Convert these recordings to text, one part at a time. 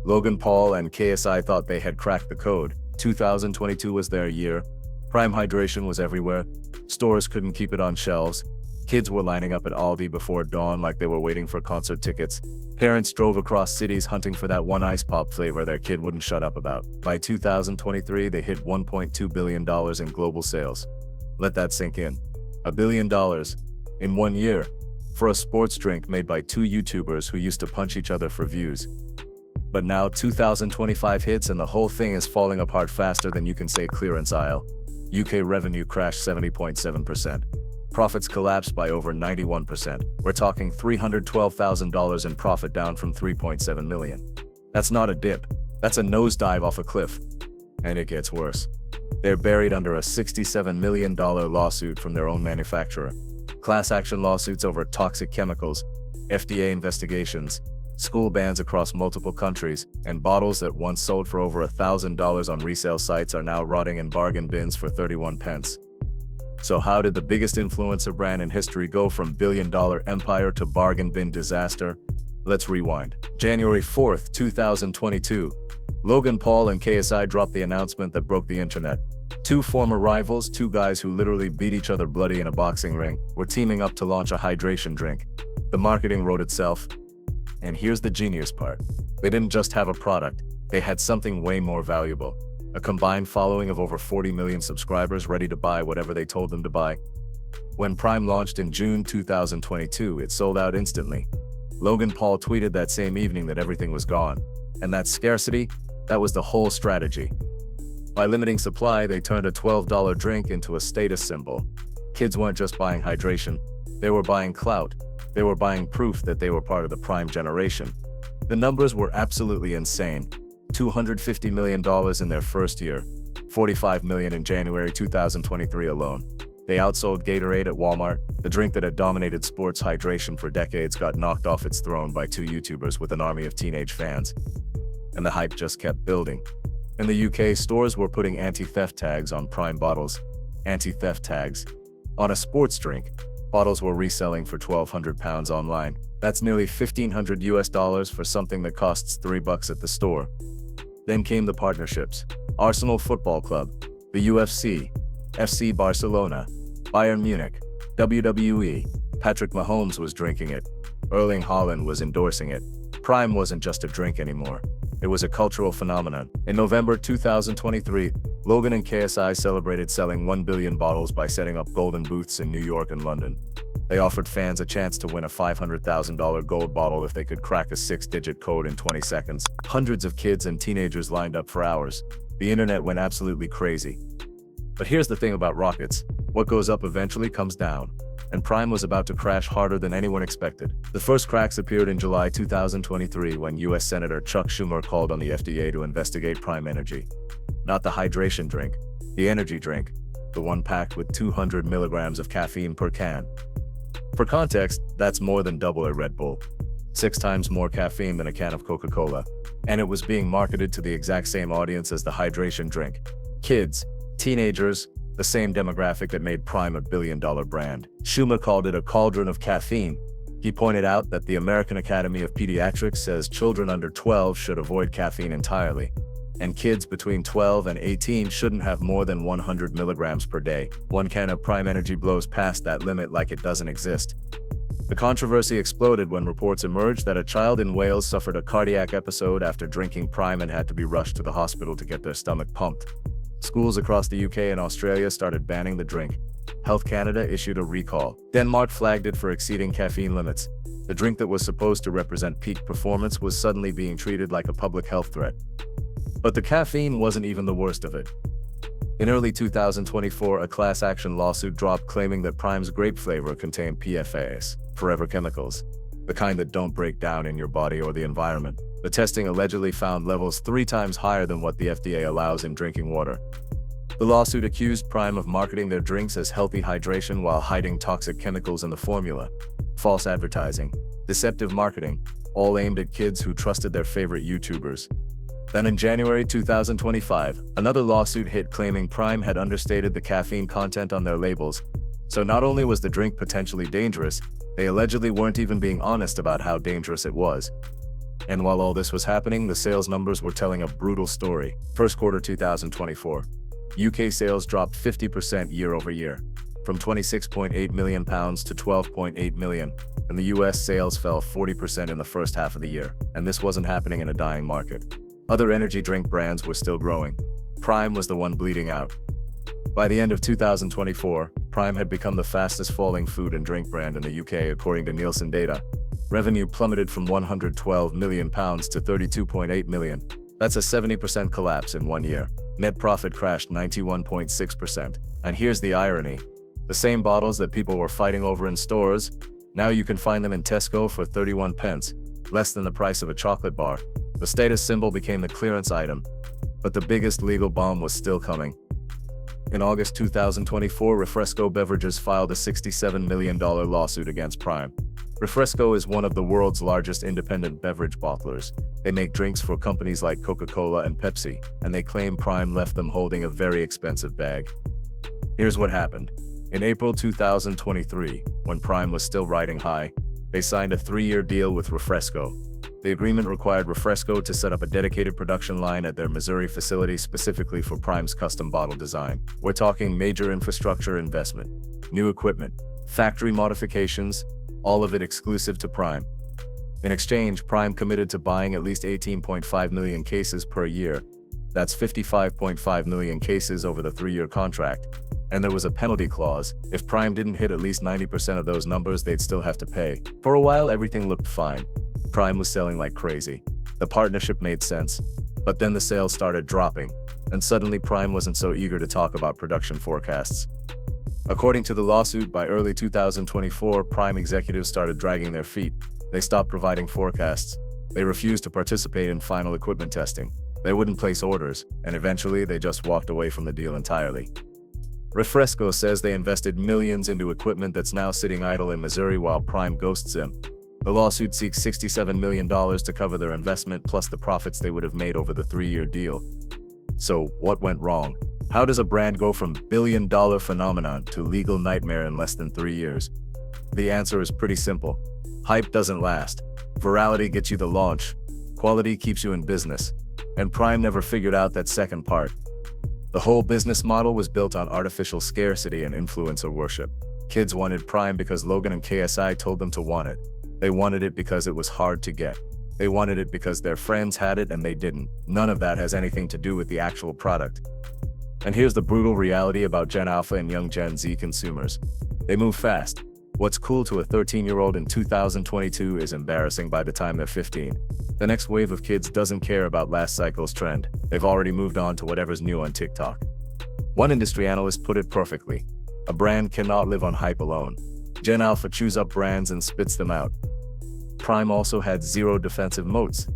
Logan Paul and KSI thought they had cracked the code. 2022 was their year. Prime hydration was everywhere. Stores couldn't keep it on shelves. Kids were lining up at Aldi before dawn like they were waiting for concert tickets. Parents drove across cities hunting for that one ice pop flavor their kid wouldn't shut up about. By 2023, they hit $1.2 billion in global sales. Let that sink in. $1 billion in 1 year for a sports drink made by two YouTubers who used to punch each other for views. But now 2025 hits and the whole thing is falling apart faster than you can say clearance aisle. UK revenue crashed 70.7%. Profits collapsed by over 91%. We're talking $312,000 in profit, down from $3.7 million. That's not a dip. That's a nosedive off a cliff. And it gets worse. They're buried under a $67 million lawsuit from their own manufacturer. Class action lawsuits over toxic chemicals, FDA investigations, school bans across multiple countries, and bottles that once sold for over $1,000 on resale sites are now rotting in bargain bins for 31 pence. So how did the biggest influencer brand in history go from billion-dollar empire to bargain bin disaster? Let's rewind. January 4th, 2022. Logan Paul and KSI dropped the announcement that broke the internet. Two former rivals, two guys who literally beat each other bloody in a boxing ring, were teaming up to launch a hydration drink. The marketing wrote itself. And here's the genius part. They didn't just have a product, they had something way more valuable. A combined following of over 40 million subscribers ready to buy whatever they told them to buy. When Prime launched in June 2022, it sold out instantly. Logan Paul tweeted that same evening that everything was gone. And that scarcity, that was the whole strategy. By limiting supply, they turned a $12 drink into a status symbol. Kids weren't just buying hydration, they were buying clout. They were buying proof that they were part of the Prime generation. The numbers were absolutely insane. $250 million in their first year, $45 million in January 2023 alone. They outsold Gatorade at Walmart. The drink that had dominated sports hydration for decades got knocked off its throne by two YouTubers with an army of teenage fans. And the hype just kept building. In the UK, stores were putting anti-theft tags on Prime bottles. Anti-theft tags on a sports drink. Bottles were reselling for £1,200 online. That's nearly $1,500 for something that costs $3 at the store. Then came the partnerships. Arsenal Football Club, the UFC, FC Barcelona, Bayern Munich, WWE. Patrick Mahomes was drinking it. Erling Haaland was endorsing it. Prime wasn't just a drink anymore. It was a cultural phenomenon. In November 2023, Logan and KSI celebrated selling 1 billion bottles by setting up golden booths in New York and London. They offered fans a chance to win a $500,000 gold bottle if they could crack a 6-digit code in 20 seconds. Hundreds of kids and teenagers lined up for hours. The internet went absolutely crazy. But here's the thing about rockets. What goes up eventually comes down. And Prime was about to crash harder than anyone expected. The first cracks appeared in July 2023 when US Senator Chuck Schumer called on the FDA to investigate Prime Energy. Not the hydration drink, the energy drink, the one packed with 200 milligrams of caffeine per can. For context, that's more than double a Red Bull. 6 times more caffeine than a can of Coca-Cola. And it was being marketed to the exact same audience as the hydration drink. Kids, teenagers, the same demographic that made Prime a billion-dollar brand. Schumer called it a cauldron of caffeine. He pointed out that the American Academy of Pediatrics says children under 12 should avoid caffeine entirely, and kids between 12 and 18 shouldn't have more than 100 milligrams per day. One can of Prime Energy blows past that limit like it doesn't exist. The controversy exploded when reports emerged that a child in Wales suffered a cardiac episode after drinking Prime and had to be rushed to the hospital to get their stomach pumped. Schools across the UK and Australia started banning the drink. Health Canada issued a recall. Denmark flagged it for exceeding caffeine limits. The drink that was supposed to represent peak performance was suddenly being treated like a public health threat. But the caffeine wasn't even the worst of it. In early 2024, a class action lawsuit dropped claiming that Prime's grape flavor contained PFAS, forever chemicals, the kind that don't break down in your body or the environment. The testing allegedly found levels 3 times higher than what the FDA allows in drinking water. The lawsuit accused Prime of marketing their drinks as healthy hydration while hiding toxic chemicals in the formula. False advertising, deceptive marketing, all aimed at kids who trusted their favorite YouTubers. Then in January 2025, another lawsuit hit claiming Prime had understated the caffeine content on their labels. So not only was the drink potentially dangerous, they allegedly weren't even being honest about how dangerous it was. And while all this was happening, the sales numbers were telling a brutal story. First quarter 2024. UK sales dropped 50% year over year, from £26.8 million to £12.8 million, and the US sales fell 40% in the first half of the year, and this wasn't happening in a dying market. Other energy drink brands were still growing. Prime was the one bleeding out. By the end of 2024, Prime had become the fastest falling food and drink brand in the UK according to Nielsen data. Revenue plummeted from £112 million to £32.8 million. That's a 70% collapse in 1 year. Net profit crashed 91.6%. And here's the irony. The same bottles that people were fighting over in stores, now you can find them in Tesco for 31 pence, less than the price of a chocolate bar. The status symbol became the clearance item, but the biggest legal bomb was still coming. In August 2024, Refresco Beverages filed a $67 million lawsuit against Prime. Refresco is one of the world's largest independent beverage bottlers. They make drinks for companies like Coca-Cola and Pepsi, and they claim Prime left them holding a very expensive bag. Here's what happened. In April 2023, when Prime was still riding high, they signed a 3-year deal with Refresco. The agreement required Refresco to set up a dedicated production line at their Missouri facility specifically for Prime's custom bottle design. We're talking major infrastructure investment, new equipment, factory modifications, all of it exclusive to Prime. In exchange, Prime committed to buying at least 18.5 million cases per year. That's 55.5 million cases over the 3-year contract. And there was a penalty clause. If Prime didn't hit at least 90% of those numbers, they'd still have to pay. For a while, everything looked fine. Prime was selling like crazy. The partnership made sense. But then the sales started dropping, and suddenly Prime wasn't so eager to talk about production forecasts. According to the lawsuit, by early 2024, Prime executives started dragging their feet. They stopped providing forecasts. They refused to participate in final equipment testing. They wouldn't place orders, and eventually they just walked away from the deal entirely. Refresco says they invested millions into equipment that's now sitting idle in Missouri while Prime ghosts them. The lawsuit seeks $67 million to cover their investment plus the profits they would have made over the 3-year deal. So, what went wrong? How does a brand go from billion-dollar phenomenon to legal nightmare in less than 3 years? The answer is pretty simple. Hype doesn't last. Virality gets you the launch. Quality keeps you in business. And Prime never figured out that second part. The whole business model was built on artificial scarcity and influencer worship. Kids wanted Prime because Logan and KSI told them to want it. They wanted it because it was hard to get. They wanted it because their friends had it and they didn't. None of that has anything to do with the actual product. And here's the brutal reality about Gen Alpha and young Gen Z consumers. They move fast. What's cool to a 13-year-old in 2022 is embarrassing by the time they're 15. The next wave of kids doesn't care about last cycle's trend. They've already moved on to whatever's new on TikTok. One industry analyst put it perfectly. A brand cannot live on hype alone. Gen Alpha chews up brands and spits them out. Prime also had zero defensive moats.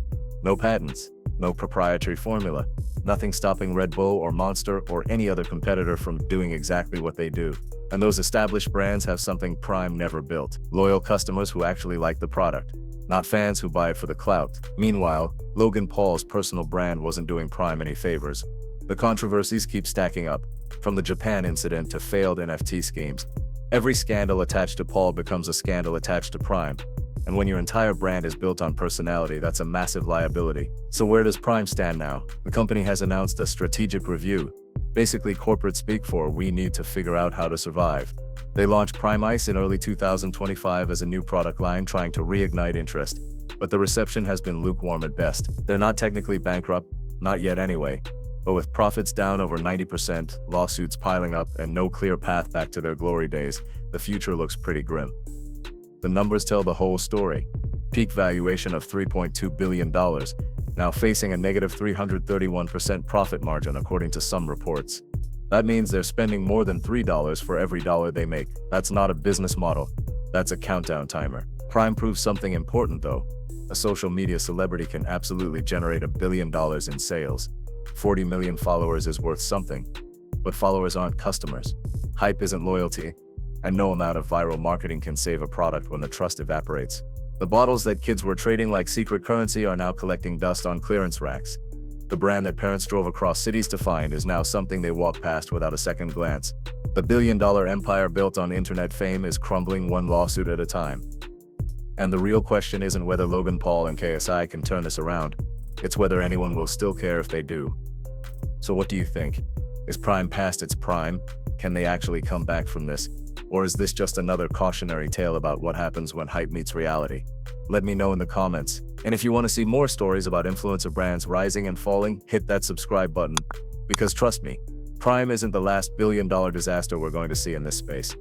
No patents, no proprietary formula, nothing stopping Red Bull or Monster or any other competitor from doing exactly what they do. And those established brands have something Prime never built: loyal customers who actually like the product, not fans who buy it for the clout. Meanwhile, Logan Paul's personal brand wasn't doing Prime any favors. The controversies keep stacking up, from the Japan incident to failed NFT schemes. Every scandal attached to Paul becomes a scandal attached to Prime. And when your entire brand is built on personality, that's a massive liability. So where does Prime stand now? The company has announced a strategic review. Basically corporate speak for we need to figure out how to survive. They launched Prime Ice in early 2025 as a new product line trying to reignite interest, but the reception has been lukewarm at best. They're not technically bankrupt, not yet anyway, but with profits down over 90%, lawsuits piling up, and no clear path back to their glory days, the future looks pretty grim. The numbers tell the whole story. Peak valuation of $3.2 billion, now facing a negative 331% profit margin according to some reports. That means they're spending more than $3 for every dollar they make. That's not a business model. That's a countdown timer. Prime proves something important though. A social media celebrity can absolutely generate $1 billion in sales. 40 million followers is worth something. But followers aren't customers. Hype isn't loyalty. And no amount of viral marketing can save a product when the trust evaporates. The bottles that kids were trading like secret currency are now collecting dust on clearance racks. The brand that parents drove across cities to find is now something they walk past without a second glance. The billion-dollar empire built on internet fame is crumbling one lawsuit at a time. And the real question isn't whether Logan Paul and KSI can turn this around. It's whether anyone will still care if they do. So what do you think? Is Prime past its prime? Can they actually come back from this? Or is this just another cautionary tale about what happens when hype meets reality? Let me know in the comments. And if you want to see more stories about influencer brands rising and falling, hit that subscribe button. Because trust me, Prime isn't the last billion-dollar disaster we're going to see in this space.